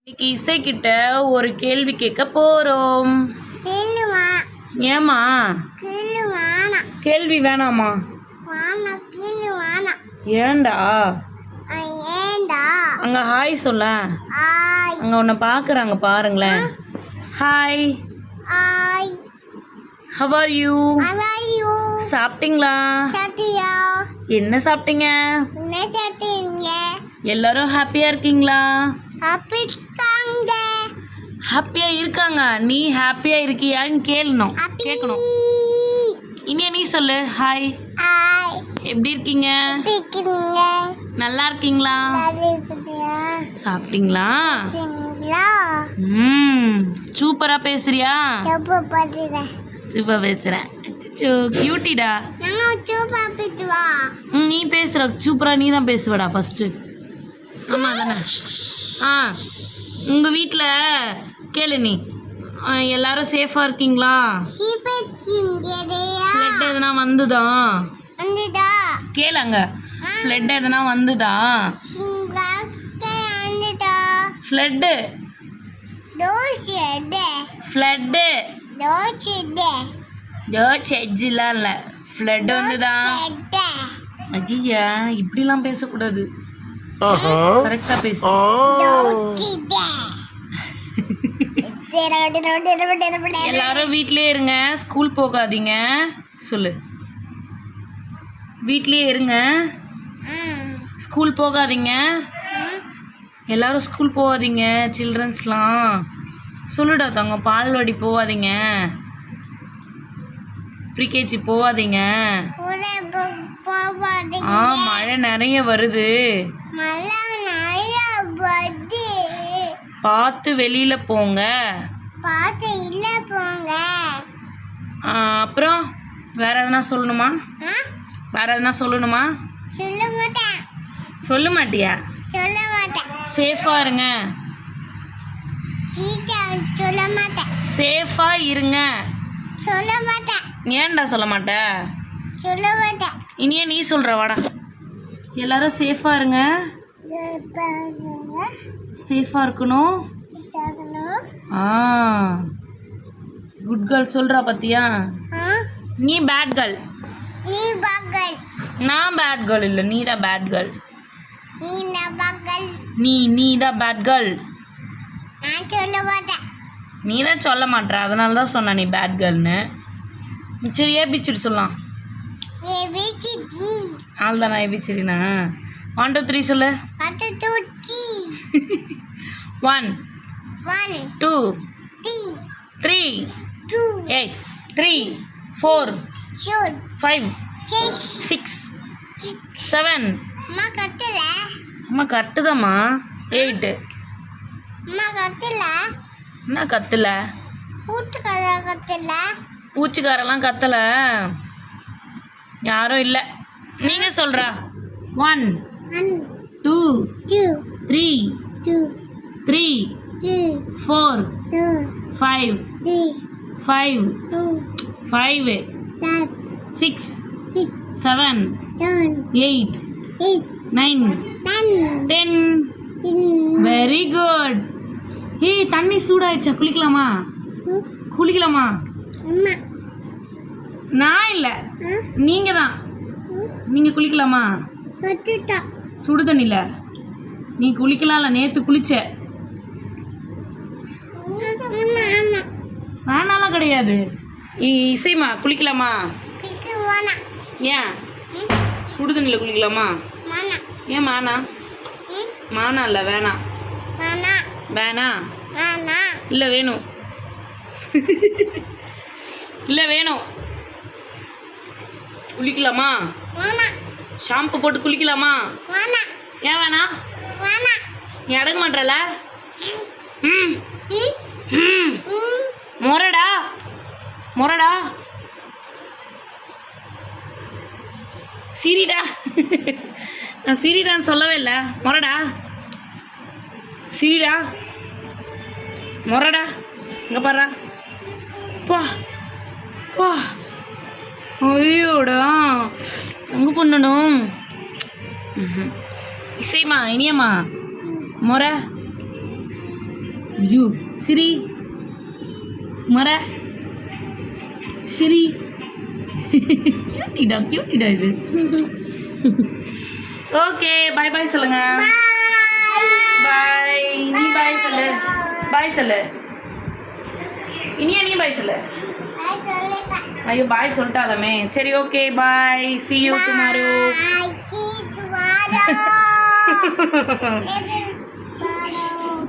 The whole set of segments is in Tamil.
இன்னைக்கு இசை கிட்ட ஒரு கேள்வி கேட்க போறோம். ஏமா கேள்வி வேணாமா? ஏண்டா? அங்க ஹாய் சொல்ல. அங்க உன்னை பாக்குறாங்க பாருங்களேன். ஹாய். How are you? சாப்பிட்டீங்களா? என்ன சாப்பிட்டீங்க? எல்லாரும் ஹாப்பியா இருக்கீங்களா? ஹாப்பியா இருக்காங்க. நீ ஹாப்பியா இருக்கியான்னு கேட்கணும். இனியா நீ சொல்லு. ஹாய். எப்படி இருக்கீங்க? நல்லா இருக்கீங்களா? சாப்பிட்டீங்களா? சூப்பரா பேசுறியா? சூப்பரா பேசுறேன். கியூட்டிடா. நீ பேசுற சூப்பரா. நீ தான் பேசுவடா ஃபர்ஸ்ட். ஆமா தானே? உங்க வீட்டில் கேளு. நீ எல்லாரும் சேஃபா இருக்கீங்களா? ஃப்ளட் எதுனா வந்துதா? கேளுங்க. ஃப்ளட் எதுனா வந்துதா? ஃப்ளட்டு எஜ்ஜிலாம் இல்லை. ஃப்ளட் வந்துதா? அஜியா இப்படிலாம் பேசக்கூடாது. கரெக்டா பேசு. எல்லாரும் வீட்லயே இருங்க, ஸ்கூல் போகாதீங்க. சொல்லு. வீட்லயே இருங்க, ஸ்கூல் போகாதீங்க. எல்லாரும் ஸ்கூல் போகாதீங்க. சில்ட்ரன்ஸ்லாம் சொல்லுடா தங்க. பால்வாடி போகாதீங்க, ப்ரீகேஜி போகாதீங்க. மழை நிறைய வருது. பார்த்து வெளியில போங்க. அப்புறம் வேற எதனா சொல்லணுமா? சொல்ல மாட்டியா? சேஃபா இருங்க. சேஃபா இருங்க. ஏன்டா சொல்ல மாட்ட? இனியே நீ சொல்ற. வாடா. எல்லாரும் சேஃபா இருங்க. சேஃபா இருக்கணும். குட் கேர்ள் சொல்றா பாத்தியா? நீ பேட் கேர்ள். நான் பேட் கேர்ள் இல்ல. நீ தான் பேட் கேர்ள். நீ தான் பேட் கேர்ள். நீ தான் சொல்ல மாட்டற. அதனால தான் சொன்ன நீ பேட் கேர்ள்னு. சரி ஏபிசிடி சொல்லலாம். ஆல்தானா ஏபிசிடினா? 1 2 3 சொல்லு. 1 2 3 8 3 4 5 6 7. அம்மா கட்டுதம்மா. 8. என்ன கத்தல? பூச்சிக்காரெல்லாம் கத்தல. யாரும் இல்லை. நீங்க சொல்றா. 1 2 3 4 5 6 7 8 9 10. Very good. ஏய் தண்ணி சூடாயிடுச்சா? குளிக்கலாமா? நான் இல்லை, நீங்க தான். நீங்க குளிக்கலாமா? சுடு தண்ணில நீ குளிக்கலாம்ல. நேத்து குளிச்ச. வேணாலாம் கிடையாது. இசைமா குளிக்கலாமா? ஏன்? சுடு தண்ணில குளிக்கலாமா? ஏன் மானா? மானா இல்ல வேணாம். இல்ல வேணும். இல்ல வேணும். குளிக்கலாமா? ஷாம்பு போட்டு குளிக்கலாமா? ஏன் வேணாம்? நீ அடங்க மாட்டல. மொரடா சிரிடா. நான் சிரிடான்னு சொல்லவே இல்லை. மொரடா சிரிடா. மொரடா இங்க பாரு. பா பா. ஐயோடா தங்க பண்ணணும். இசைமா இனியம்மா மொர ஐயோ சிரி மர சிரி கியூட்டிடா இது. ஓகே பாய் பாய் சொல்லுங்க. பாய். நீ பாய் சொல்லு. பாய் சொல்லு. இனியா நீ பாய் சொல்லு. ஐயோ பாய் சொல்லிட்டாலுமே. சரி okay bye. see you tomorrow.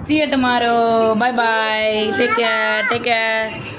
see you tomorrow. Bye bye. Take care.